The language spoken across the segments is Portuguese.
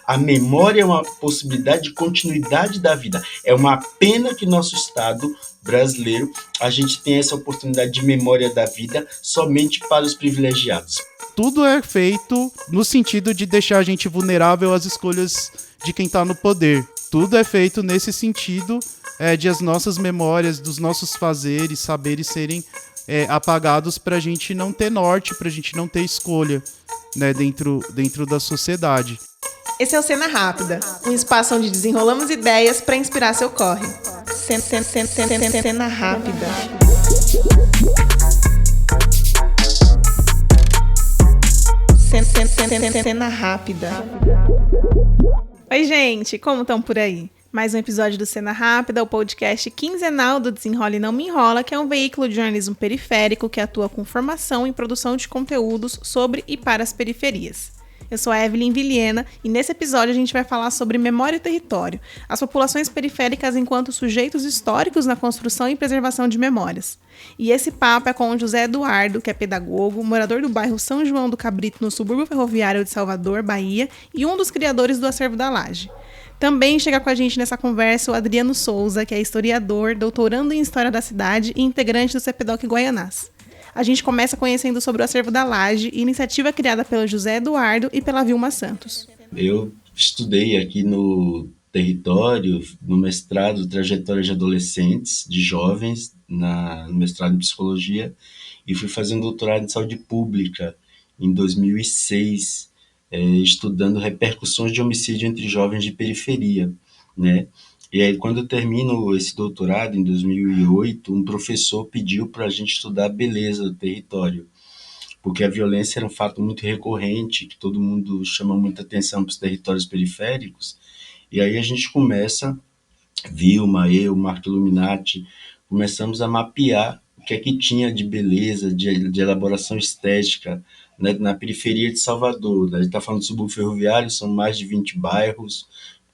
A memória é uma possibilidade de continuidade da vida. É uma pena que nosso Estado brasileiro, a gente tem essa oportunidade de memória da vida somente para os privilegiados. Tudo é feito no sentido de deixar a gente vulnerável às escolhas de quem está no poder. Tudo é feito nesse sentido de as nossas memórias, dos nossos fazeres, saberes serem apagados para a gente não ter norte, para a gente não ter escolha, né, dentro da sociedade. Esse é o Cena Rápida, um espaço onde desenrolamos ideias para inspirar seu corre. Cena Rápida. Cena Rápida. Oi, gente, como estão por aí? Mais um episódio do Cena Rápida, o podcast quinzenal do Desenrola e Não Me Enrola, que é um veículo de jornalismo periférico que atua com formação e produção de conteúdos sobre e para as periferias. Eu sou a Evelyn Vilhena e nesse episódio a gente vai falar sobre memória e território, as populações periféricas enquanto sujeitos históricos na construção e preservação de memórias. E esse papo é com o José Eduardo, que é pedagogo, morador do bairro São João do Cabrito, no subúrbio ferroviário de Salvador, Bahia, e um dos criadores do Acervo da Laje. Também chega com a gente nessa conversa o Adriano Souza, que é historiador, doutorando em História da Cidade e integrante do CPDOC Guaianás. A gente começa conhecendo sobre o Acervo da Laje, iniciativa criada pelo José Eduardo e pela Vilma Santos. Eu estudei aqui no território, no mestrado Trajetória de Adolescentes, de Jovens, no mestrado em Psicologia, e fui fazer um doutorado em Saúde Pública em 2006, estudando repercussões de homicídio entre jovens de periferia, né? E aí, quando eu termino esse doutorado, em 2008, um professor pediu para a gente estudar a beleza do território, porque a violência era um fato muito recorrente, que todo mundo chama muita atenção para os territórios periféricos, e aí a gente começa, Vilma, eu, Marco Illuminati, começamos a mapear o que é que tinha de beleza, de elaboração estética, né, na periferia de Salvador. A gente está falando do subúrbio ferroviário, são mais de 20 bairros,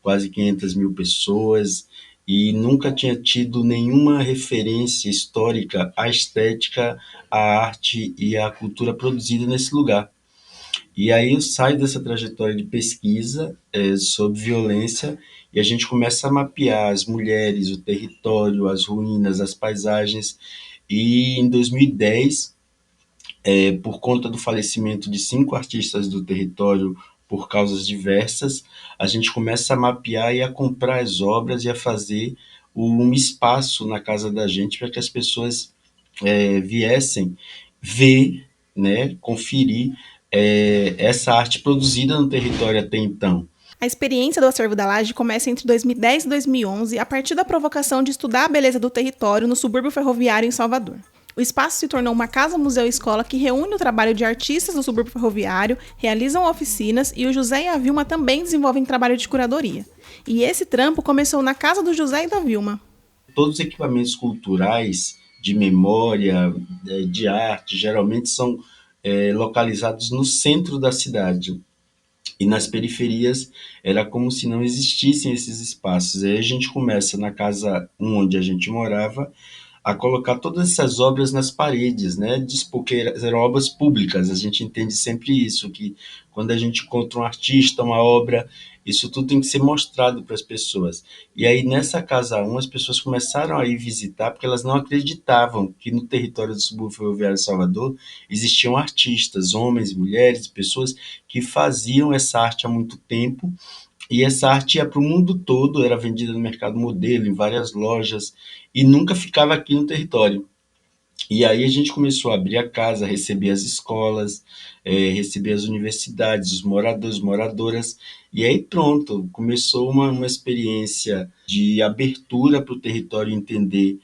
quase 500 mil pessoas, e nunca tinha tido nenhuma referência histórica à estética, à arte e à cultura produzida nesse lugar. E aí eu saio dessa trajetória de pesquisa sobre violência e a gente começa a mapear as mulheres, o território, as ruínas, as paisagens. E em 2010, por conta do falecimento de 5 artistas do território por causas diversas, a gente começa a mapear e a comprar as obras e a fazer um espaço na casa da gente para que as pessoas viessem ver, né, conferir essa arte produzida no território até então. A experiência do Acervo da Laje começa entre 2010 e 2011, a partir da provocação de estudar a beleza do território no subúrbio ferroviário em Salvador. O espaço se tornou uma casa-museu-escola que reúne o trabalho de artistas do subúrbio ferroviário, realizam oficinas e o José e a Vilma também desenvolvem trabalho de curadoria. E esse trampo começou na casa do José e da Vilma. Todos os equipamentos culturais, de memória, de arte, geralmente são localizados no centro da cidade. E nas periferias era como se não existissem esses espaços. Aí a gente começa na casa onde a gente morava a colocar todas essas obras nas paredes, né? Porque eram obras públicas. A gente entende sempre isso, que quando a gente encontra um artista, uma obra, isso tudo tem que ser mostrado para as pessoas. E aí nessa casa 1 as pessoas começaram a ir visitar porque elas não acreditavam que no território do subúrbio ferroviário de Salvador existiam artistas, homens, mulheres, pessoas que faziam essa arte há muito tempo. E essa arte ia para o mundo todo, era vendida no mercado modelo, em várias lojas, e nunca ficava aqui no território. E aí a gente começou a abrir a casa, receber as escolas, receber as universidades, os moradores, moradoras, e aí pronto, começou uma experiência de abertura para o território entender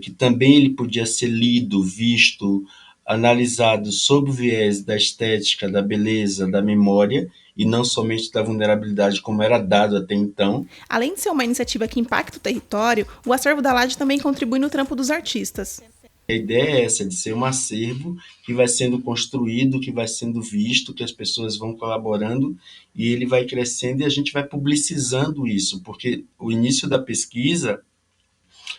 que também ele podia ser lido, visto, analisado sob o viés da estética, da beleza, da memória, e não somente da vulnerabilidade como era dado até então. Além de ser uma iniciativa que impacta o território, o Acervo da Laje também contribui no trampo dos artistas. A ideia é essa, de ser um acervo que vai sendo construído, que vai sendo visto, que as pessoas vão colaborando e ele vai crescendo e a gente vai publicizando isso, porque o início da pesquisa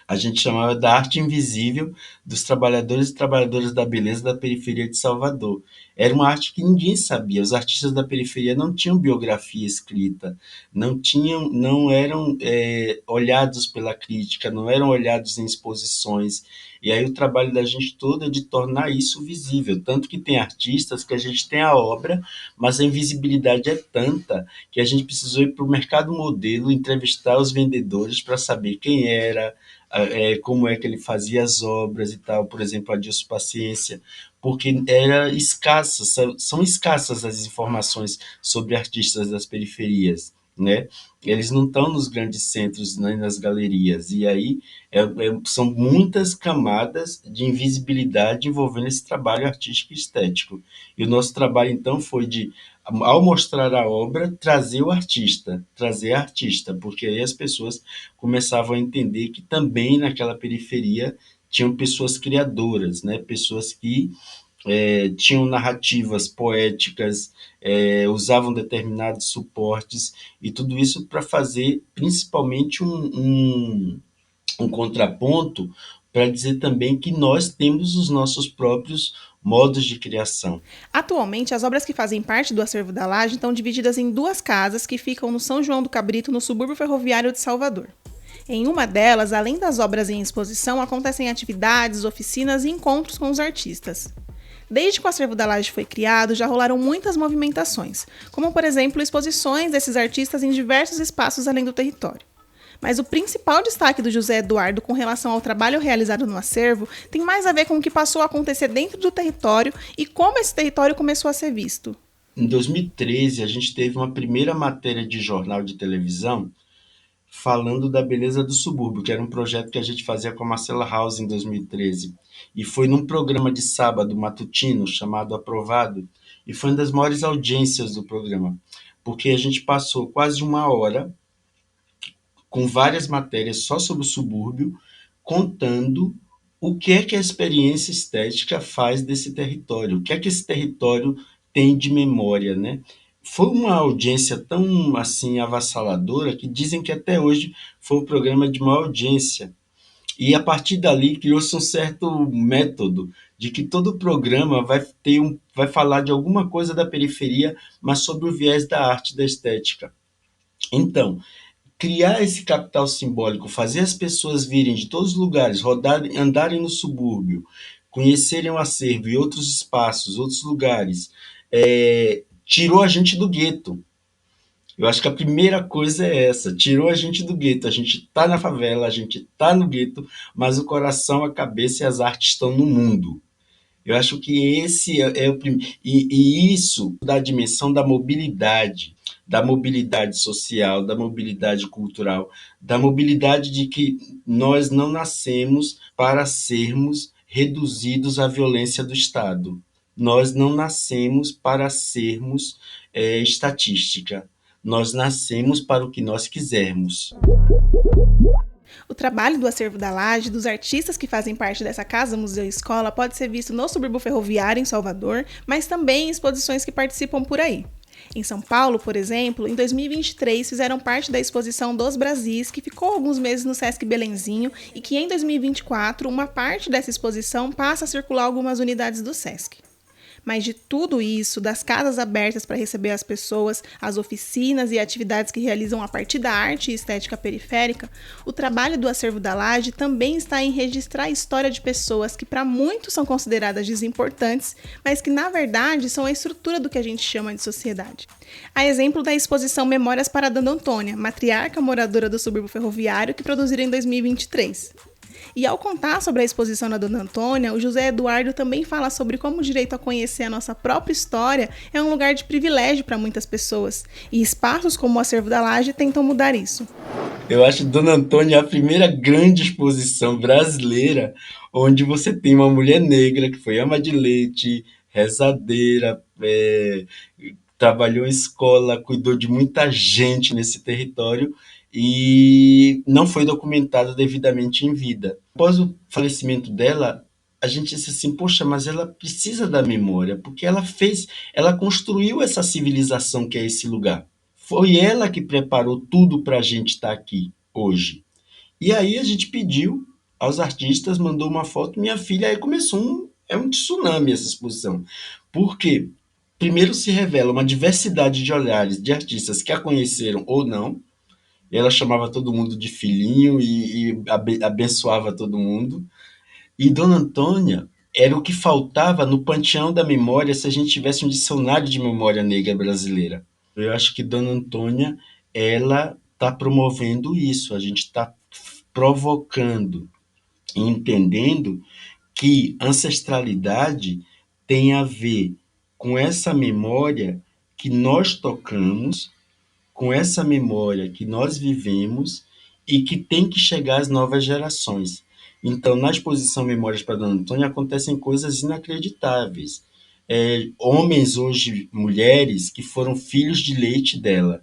A gente chamava da arte invisível dos trabalhadores e trabalhadoras da beleza da periferia de Salvador. Era uma arte que ninguém sabia. Os artistas da periferia não tinham biografia escrita, não eram olhados pela crítica, não eram olhados em exposições. E aí o trabalho da gente todo é de tornar isso visível. Tanto que tem artistas que a gente tem a obra, mas a invisibilidade é tanta que a gente precisou ir para o mercado modelo, entrevistar os vendedores para saber quem era, como é que ele fazia as obras e tal, por exemplo, Adilson Paciência, porque era escassa, são escassas as informações sobre artistas das periferias, né? Eles não estão nos grandes centros, nem nas galerias, e aí são muitas camadas de invisibilidade envolvendo esse trabalho artístico e estético. E o nosso trabalho, então, foi de, ao mostrar a obra, trazer a artista, porque aí as pessoas começavam a entender que também naquela periferia tinham pessoas criadoras, né? Pessoas que tinham narrativas poéticas, usavam determinados suportes, e tudo isso para fazer principalmente um contraponto para dizer também que nós temos os nossos próprios modos de criação. Atualmente, as obras que fazem parte do acervo da Laje estão divididas em 2 casas que ficam no São João do Cabrito, no subúrbio ferroviário de Salvador. Em uma delas, além das obras em exposição, acontecem atividades, oficinas e encontros com os artistas. Desde que o acervo da Laje foi criado, já rolaram muitas movimentações, como, por exemplo, exposições desses artistas em diversos espaços além do território. Mas o principal destaque do José Eduardo com relação ao trabalho realizado no acervo tem mais a ver com o que passou a acontecer dentro do território e como esse território começou a ser visto. Em 2013, a gente teve uma primeira matéria de jornal de televisão falando da beleza do subúrbio, que era um projeto que a gente fazia com a Marcela House em 2013. E foi num programa de sábado matutino chamado Aprovado, e foi uma das maiores audiências do programa, porque a gente passou quase 1 hora com várias matérias só sobre o subúrbio, contando o que é que a experiência estética faz desse território, o que é que esse território tem de memória, né? Foi uma audiência tão assim avassaladora que dizem que até hoje foi o programa de maior audiência. E a partir dali criou-se um certo método de que todo programa vai falar de alguma coisa da periferia, mas sobre o viés da arte e da estética. Então, criar esse capital simbólico, fazer as pessoas virem de todos os lugares, rodarem, andarem no subúrbio, conhecerem o acervo e outros espaços, outros lugares, tirou a gente do gueto. Eu acho que a primeira coisa é essa, tirou a gente do gueto. A gente está na favela, a gente está no gueto, mas o coração, a cabeça e as artes estão no mundo. Eu acho que esse é o primeiro. E isso dá a dimensão da mobilidade social, da mobilidade cultural, da mobilidade de que nós não nascemos para sermos reduzidos à violência do Estado. Nós não nascemos para sermos estatística. Nós nascemos para o que nós quisermos. O trabalho do acervo da Laje, dos artistas que fazem parte dessa casa, museu e escola, pode ser visto no subúrbio ferroviário em Salvador, mas também em exposições que participam por aí. Em São Paulo, por exemplo, em 2023 fizeram parte da exposição Dos Brasis, que ficou alguns meses no Sesc Belenzinho, e que em 2024 uma parte dessa exposição passa a circular algumas unidades do Sesc. Mas de tudo isso, das casas abertas para receber as pessoas, as oficinas e atividades que realizam a partir da arte e estética periférica, o trabalho do acervo da Laje também está em registrar a história de pessoas que para muitos são consideradas desimportantes, mas que na verdade são a estrutura do que a gente chama de sociedade. A exemplo da exposição Memórias para a Dona Antônia, matriarca moradora do subúrbio ferroviário, que produziram em 2023. E ao contar sobre a exposição da Dona Antônia, o José Eduardo também fala sobre como o direito a conhecer a nossa própria história é um lugar de privilégio para muitas pessoas, e espaços como o Acervo da Laje tentam mudar isso. Eu acho Dona Antônia a primeira grande exposição brasileira onde você tem uma mulher negra que foi ama de leite, rezadeira, trabalhou em escola, cuidou de muita gente nesse território e não foi documentada devidamente em vida. Após o falecimento dela, a gente disse assim, poxa, mas ela precisa da memória, porque ela construiu essa civilização que é esse lugar. Foi ela que preparou tudo para a gente estar aqui hoje. E aí a gente pediu aos artistas, mandou uma foto, minha filha, aí começou um tsunami essa exposição. Por quê? Primeiro se revela uma diversidade de olhares de artistas que a conheceram ou não, e ela chamava todo mundo de filhinho e abençoava todo mundo. E Dona Antônia era o que faltava no panteão da memória se a gente tivesse um dicionário de memória negra brasileira. Eu acho que Dona Antônia, ela está promovendo isso, a gente está provocando e entendendo que ancestralidade tem a ver com essa memória que nós tocamos, com essa memória que nós vivemos e que tem que chegar às novas gerações. Então, na exposição Memórias para Dona Antônia, acontecem coisas inacreditáveis. Homens hoje, mulheres, que foram filhos de leite dela,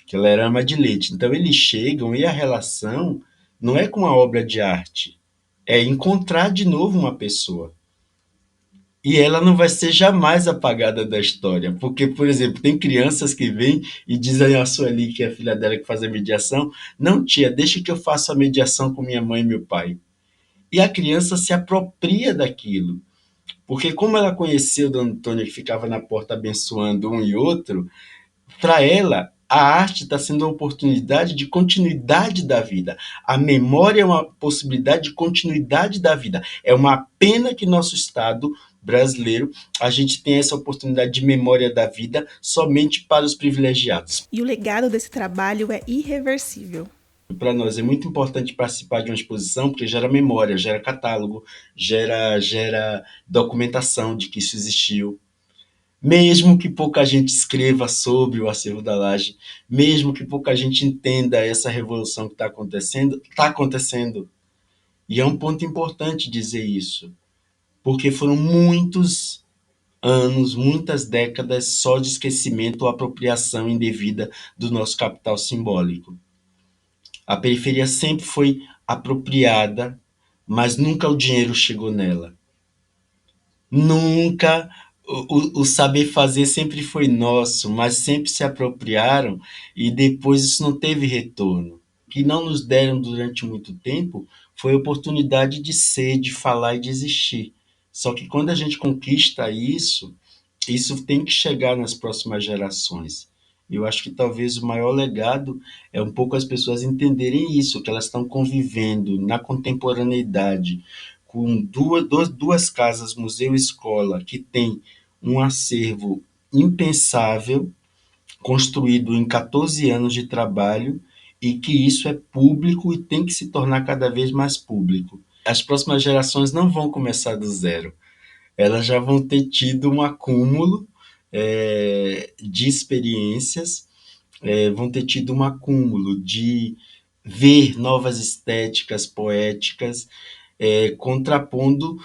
que ela era ama de leite. Então, eles chegam e a relação não é com a obra de arte, é encontrar de novo uma pessoa. E ela não vai ser jamais apagada da história. Porque, por exemplo, tem crianças que vêm e dizem a Sueli, que é a filha dela que faz a mediação, não, tia, deixa que eu faça a mediação com minha mãe e meu pai. E a criança se apropria daquilo. Porque como ela conheceu Dona Antônia, que ficava na porta abençoando um e outro, para ela, a arte está sendo uma oportunidade de continuidade da vida. A memória é uma possibilidade de continuidade da vida. É uma pena que nosso Estado brasileiro, a gente tem essa oportunidade de memória da vida somente para os privilegiados. E o legado desse trabalho é irreversível. Para nós é muito importante participar de uma exposição, porque gera memória, gera catálogo, gera documentação de que isso existiu. Mesmo que pouca gente escreva sobre o acervo da Laje, mesmo que pouca gente entenda essa revolução que está acontecendo, está acontecendo. E é um ponto importante dizer isso, porque foram muitos anos, muitas décadas só de esquecimento ou apropriação indevida do nosso capital simbólico. A periferia sempre foi apropriada, mas nunca o dinheiro chegou nela. Nunca o saber fazer sempre foi nosso, mas sempre se apropriaram e depois isso não teve retorno. O que não nos deram durante muito tempo foi a oportunidade de ser, de falar e de existir. Só que quando a gente conquista isso, isso tem que chegar nas próximas gerações. Eu acho que talvez o maior legado é um pouco as pessoas entenderem isso, que elas estão convivendo na contemporaneidade com duas casas, museu e escola, que tem um acervo impensável, construído em 14 anos de trabalho, e que isso é público e tem que se tornar cada vez mais público. As próximas gerações não vão começar do zero, elas já vão ter tido um acúmulo de experiências, vão ter tido um acúmulo de ver novas estéticas poéticas, contrapondo,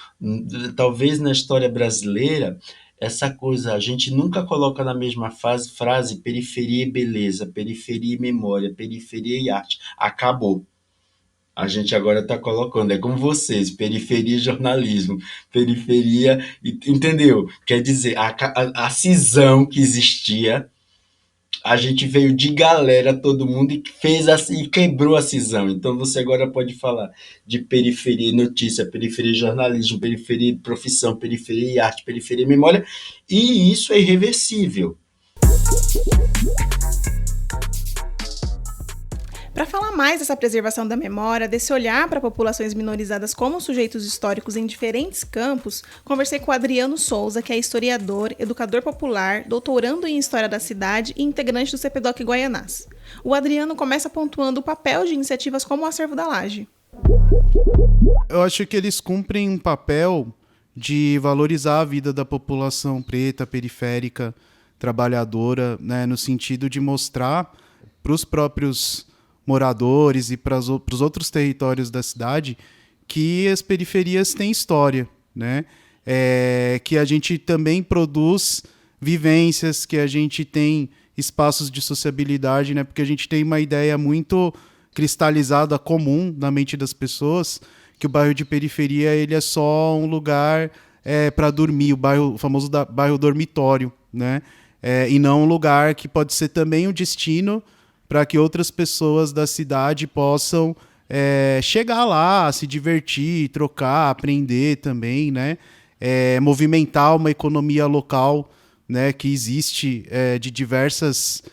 talvez na história brasileira, essa coisa, a gente nunca coloca na mesma frase periferia e beleza, periferia e memória, periferia e arte. Acabou. A gente agora está colocando, é como vocês, periferia e jornalismo, periferia, entendeu? Quer dizer, a cisão que existia, a gente veio de galera, todo mundo, e fez assim, e quebrou a cisão. Então você agora pode falar de periferia e notícia, periferia e jornalismo, periferia e profissão, periferia e arte, periferia e memória, e isso é irreversível. Para falar mais dessa preservação da memória, desse olhar para populações minorizadas como sujeitos históricos em diferentes campos, conversei com o Adriano Souza, que é historiador, educador popular, doutorando em História da Cidade e integrante do CPDOC Guaianás. O Adriano começa pontuando o papel de iniciativas como o Acervo da Laje. Eu acho que eles cumprem um papel de valorizar a vida da população preta, periférica, trabalhadora, né, no sentido de mostrar para os próprios moradores e para os outros territórios da cidade que as periferias têm história, né? Que a gente também produz vivências, que a gente tem espaços de sociabilidade, né? Porque a gente tem uma ideia muito cristalizada, comum na mente das pessoas, que o bairro de periferia ele é só um lugar para dormir, o famoso bairro dormitório, né? E não um lugar que pode ser também um destino para que outras pessoas da cidade possam chegar lá, se divertir, trocar, aprender também, né? Movimentar uma economia local, né, que existe de diversas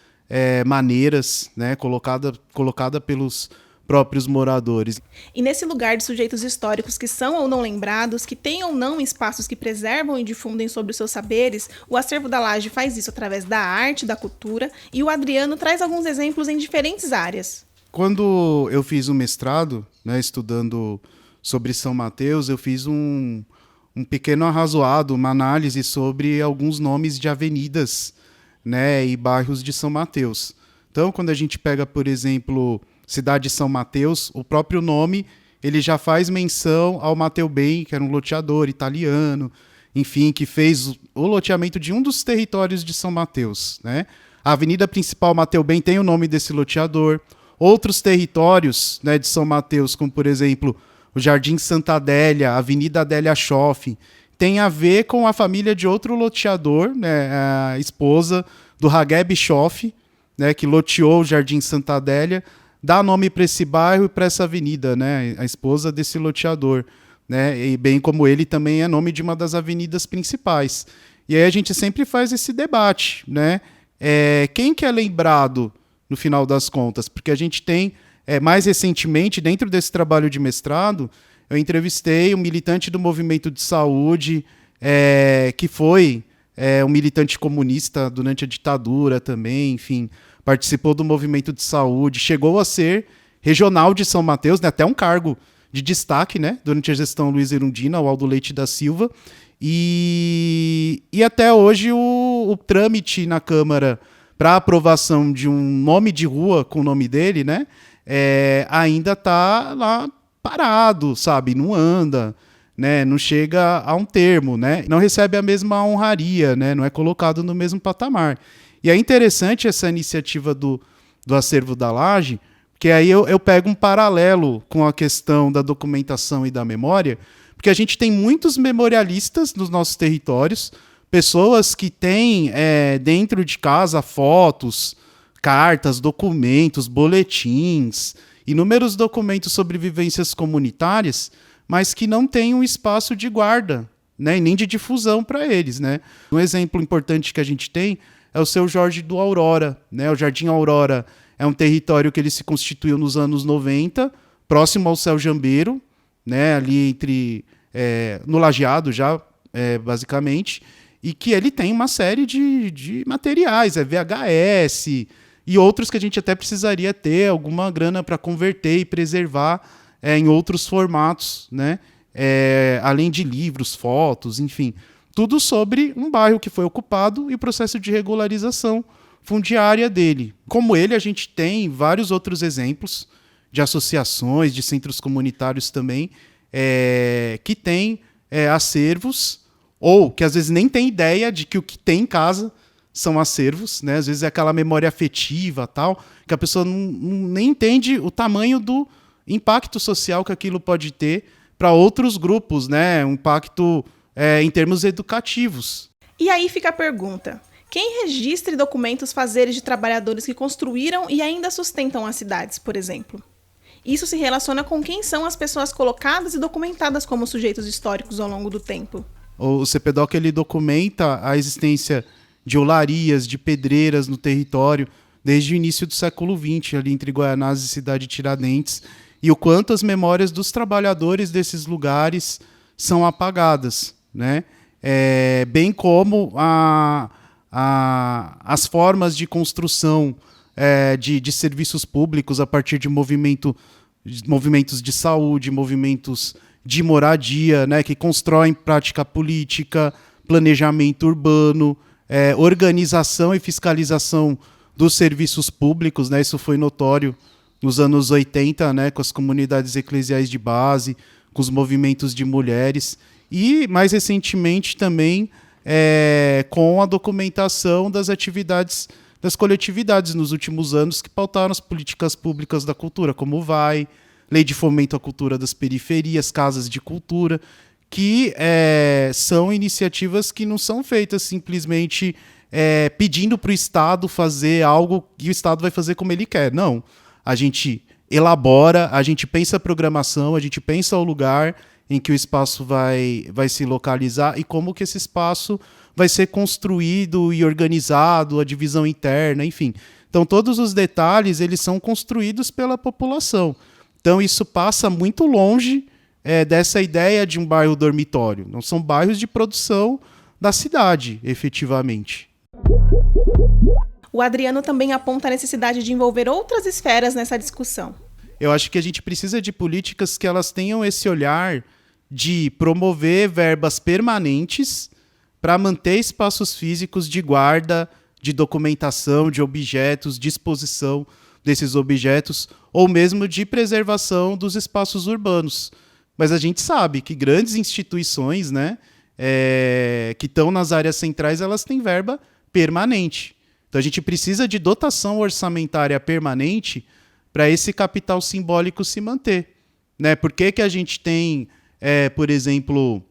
maneiras, né, colocada pelos próprios moradores. E nesse lugar de sujeitos históricos que são ou não lembrados, que têm ou não espaços que preservam e difundem sobre os seus saberes, o Acervo da Laje faz isso através da arte, da cultura, e o Adriano traz alguns exemplos em diferentes áreas. Quando eu fiz o mestrado, né, estudando sobre São Mateus, eu fiz um pequeno arrazoado, uma análise sobre alguns nomes de avenidas, né, e bairros de São Mateus. Então, quando a gente pega, por exemplo, Cidade de São Mateus, o próprio nome ele já faz menção ao Matteo Ben, que era um loteador italiano, enfim, que fez o loteamento de um dos territórios de São Mateus, né? A avenida principal Matteo Ben tem o nome desse loteador. Outros territórios, né, de São Mateus, como por exemplo o Jardim Santa Adélia, a Avenida Adélia Schoff, tem a ver com a família de outro loteador, né, a esposa do Hageb Schoff, né, que loteou o Jardim Santa Adélia, dá nome para esse bairro e para essa avenida, né, a esposa desse loteador, né, e bem como ele também é nome de uma das avenidas principais. E aí a gente sempre faz esse debate, né, quem que é lembrado no final das contas? Porque a gente tem, mais recentemente, dentro desse trabalho de mestrado, eu entrevistei um militante do movimento de saúde, que foi um militante comunista durante a ditadura também, enfim, participou do movimento de saúde, chegou a ser regional de São Mateus, né, até um cargo de destaque, né, durante a gestão Luiz Erundina, o Aldo Leite da Silva, e até hoje o trâmite na Câmara para aprovação de um nome de rua com o nome dele, né, ainda está lá parado, sabe, não anda, né, não chega a um termo, né, não recebe a mesma honraria, né, não é colocado no mesmo patamar. E é interessante essa iniciativa do Acervo da Laje, porque aí eu pego um paralelo com a questão da documentação e da memória, porque a gente tem muitos memorialistas nos nossos territórios, pessoas que têm dentro de casa fotos, cartas, documentos, boletins, inúmeros documentos sobre vivências comunitárias, mas que não têm um espaço de guarda, né, e nem de difusão para eles, né. Um exemplo importante que a gente tem é o Seu Jorge do Aurora, né. O Jardim Aurora é um território que ele se constituiu nos anos 90, próximo ao Céu Jambeiro, né, ali no Lajeado já, basicamente, e que ele tem uma série de materiais, VHS e outros que a gente até precisaria ter alguma grana para converter e preservar em outros formatos, né? Além de livros, fotos, enfim. Tudo sobre um bairro que foi ocupado e o processo de regularização fundiária dele. Como ele, a gente tem vários outros exemplos de associações, de centros comunitários também, que têm acervos, ou que às vezes nem tem ideia de que o que tem em casa são acervos, né? Às vezes é aquela memória afetiva, tal, que a pessoa nem entende o tamanho do impacto social que aquilo pode ter para outros grupos, né? Um impacto em termos educativos. E aí fica a pergunta: quem registra e documenta os fazeres de trabalhadores que construíram e ainda sustentam as cidades, por exemplo? Isso se relaciona com quem são as pessoas colocadas e documentadas como sujeitos históricos ao longo do tempo. O CPDOC ele documenta a existência de olarias, de pedreiras no território desde o início do século XX, ali entre Guaianazes e Cidade Tiradentes, e o quanto as memórias dos trabalhadores desses lugares são apagadas, né? Bem como as formas de construção de serviços públicos a partir de movimentos de saúde, movimentos de moradia, né, que constroem prática política, planejamento urbano, organização e fiscalização dos serviços públicos, né, isso foi notório nos anos 80, né, com as comunidades eclesiais de base, com os movimentos de mulheres, e mais recentemente também com a documentação das atividades das coletividades nos últimos anos que pautaram as políticas públicas da cultura, como o VAI, Lei de Fomento à Cultura das Periferias, Casas de Cultura, que são iniciativas que não são feitas simplesmente pedindo para o Estado fazer algo que o Estado vai fazer como ele quer. Não. A gente elabora, a gente pensa a programação, a gente pensa o lugar em que o espaço vai se localizar e como que esse espaço vai ser construído e organizado, a divisão interna, enfim. Então, todos os detalhes, eles são construídos pela população. Então, isso passa muito longe dessa ideia de um bairro dormitório. Não são bairros de produção da cidade, efetivamente. O Adriano também aponta a necessidade de envolver outras esferas nessa discussão. Eu acho que a gente precisa de políticas que elas tenham esse olhar de promover verbas permanentes para manter espaços físicos de guarda, de documentação, de objetos, de exposição desses objetos, ou mesmo de preservação dos espaços urbanos. Mas a gente sabe que grandes instituições, né, que estão nas áreas centrais, elas têm verba permanente. Então a gente precisa de dotação orçamentária permanente para esse capital simbólico se manter. Né? Por que a gente tem, por exemplo,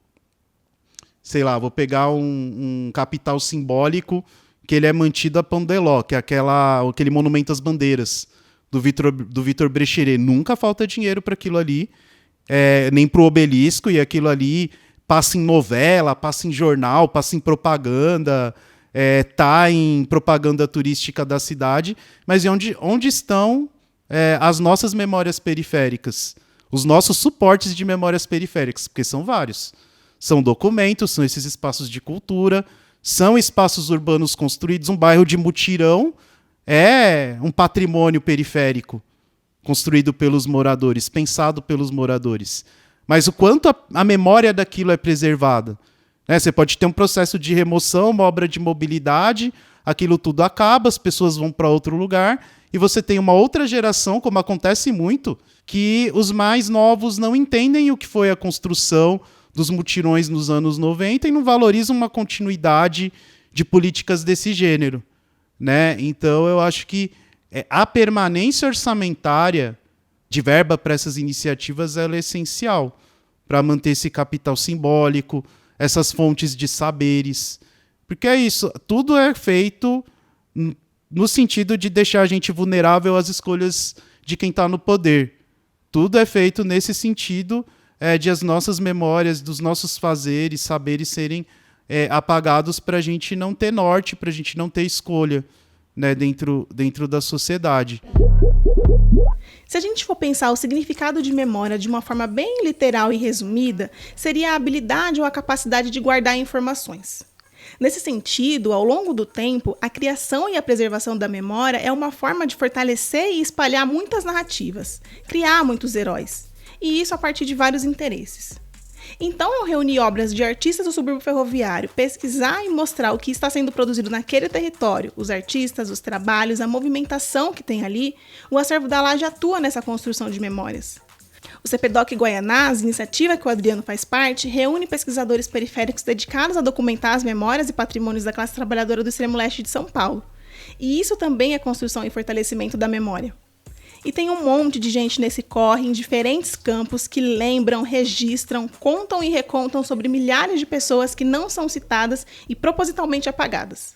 sei lá, vou pegar um capital simbólico que ele é mantido a Pandeló, que é aquele monumento às bandeiras do Vitor Brecheret. Nunca falta dinheiro para aquilo ali, nem para o obelisco, e aquilo ali passa em novela, passa em jornal, passa em propaganda, tá em propaganda turística da cidade, mas onde estão as nossas memórias periféricas? Os nossos suportes de memórias periféricas, porque são vários. São documentos, são esses espaços de cultura, são espaços urbanos construídos. Um bairro de mutirão é um patrimônio periférico construído pelos moradores, pensado pelos moradores. Mas o quanto a memória daquilo é preservada? Você pode ter um processo de remoção, uma obra de mobilidade, aquilo tudo acaba, as pessoas vão para outro lugar, e você tem uma outra geração, como acontece muito, que os mais novos não entendem o que foi a construção dos mutirões nos anos 90 e não valorizam uma continuidade de políticas desse gênero. Né? Então, eu acho que a permanência orçamentária de verba para essas iniciativas ela é essencial para manter esse capital simbólico, essas fontes de saberes. Porque é isso, tudo é feito no sentido de deixar a gente vulnerável às escolhas de quem está no poder. Tudo é feito nesse sentido de as nossas memórias, dos nossos fazeres, saberes serem apagados para a gente não ter norte, para a gente não ter escolha, né, dentro da sociedade. Se a gente for pensar o significado de memória de uma forma bem literal e resumida, seria a habilidade ou a capacidade de guardar informações. Nesse sentido, ao longo do tempo, a criação e a preservação da memória é uma forma de fortalecer e espalhar muitas narrativas, criar muitos heróis, e isso a partir de vários interesses. Então, ao reunir obras de artistas do subúrbio ferroviário, pesquisar e mostrar o que está sendo produzido naquele território, os artistas, os trabalhos, a movimentação que tem ali, o Acervo da Laje atua nessa construção de memórias. O CPDOC Guaianás, iniciativa que o Adriano faz parte, reúne pesquisadores periféricos dedicados a documentar as memórias e patrimônios da classe trabalhadora do extremo leste de São Paulo. E isso também é construção e fortalecimento da memória. E tem um monte de gente nesse corre, em diferentes campos, que lembram, registram, contam e recontam sobre milhares de pessoas que não são citadas e propositalmente apagadas.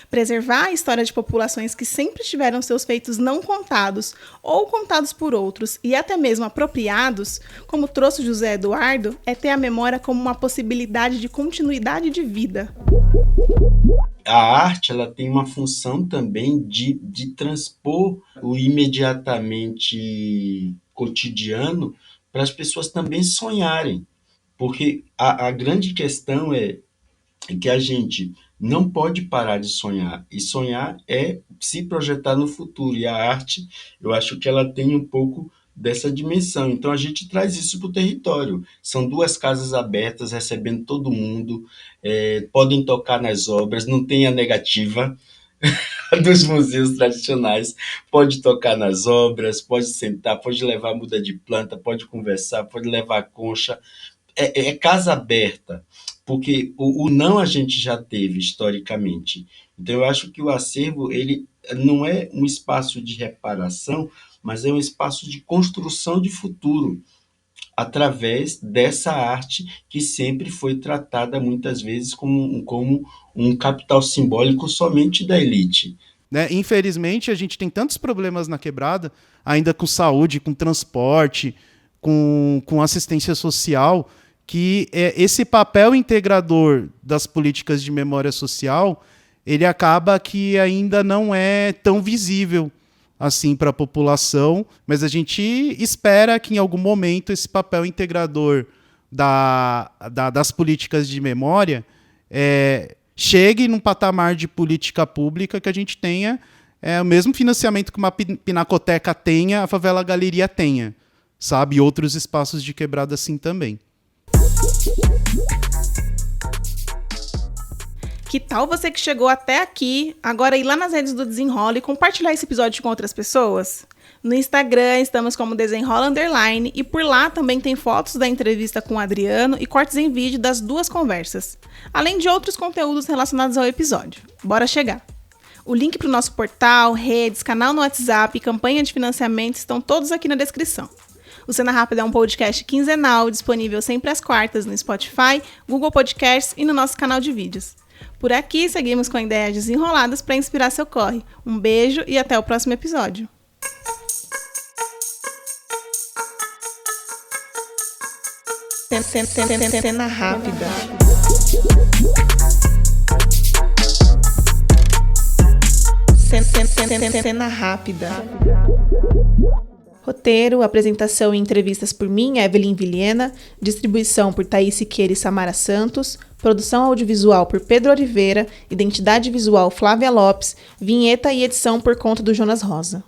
Preservar a história de populações que sempre tiveram seus feitos não contados ou contados por outros e até mesmo apropriados, como trouxe José Eduardo, é ter a memória como uma possibilidade de continuidade de vida. A arte ela tem uma função também de transpor o imediatamente cotidiano para as pessoas também sonharem, porque a grande questão é que a gente não pode parar de sonhar, e sonhar é se projetar no futuro, e a arte, eu acho que ela tem um pouco dessa dimensão. Então a gente traz isso para o território. São 2 casas abertas, recebendo todo mundo, podem tocar nas obras, não tem a negativa dos museus tradicionais, pode tocar nas obras, pode sentar, pode levar muda de planta, pode conversar, pode levar concha, é casa aberta, porque o não a gente já teve historicamente. Então eu acho que o acervo ele não é um espaço de reparação, mas é um espaço de construção de futuro, através dessa arte que sempre foi tratada muitas vezes como um capital simbólico somente da elite. né? Infelizmente, a gente tem tantos problemas na quebrada, ainda com saúde, com transporte, com assistência social, que esse papel integrador das políticas de memória social, ele acaba que ainda não é tão visível assim para a população, mas a gente espera que em algum momento esse papel integrador das políticas de memória chegue num patamar de política pública que a gente tenha o mesmo financiamento que uma pinacoteca tenha, a Favela Galeria tenha, sabe? E outros espaços de quebrada assim também. Que tal você que chegou até aqui, agora ir lá nas redes do Desenrola e compartilhar esse episódio com outras pessoas? No Instagram estamos como Desenrola _ e por lá também tem fotos da entrevista com o Adriano e cortes em vídeo das 2 conversas, além de outros conteúdos relacionados ao episódio. Bora chegar! O link para o nosso portal, redes, canal no WhatsApp e campanha de financiamento estão todos aqui na descrição. O Cena Rápida é um podcast quinzenal, disponível sempre às quartas no Spotify, Google Podcasts e no nosso canal de vídeos. Por aqui, seguimos com ideias desenroladas para inspirar seu corre. Um beijo e até o próximo episódio. Cena Rápida. Cena Rápida. Roteiro, apresentação e entrevistas por mim, Evelyn Vilhena. Distribuição por Thaís Siqueira e Samara Santos. Produção audiovisual por Pedro Oliveira. Identidade visual Flávia Lopes. Vinheta e edição por conta do Jonas Rosa.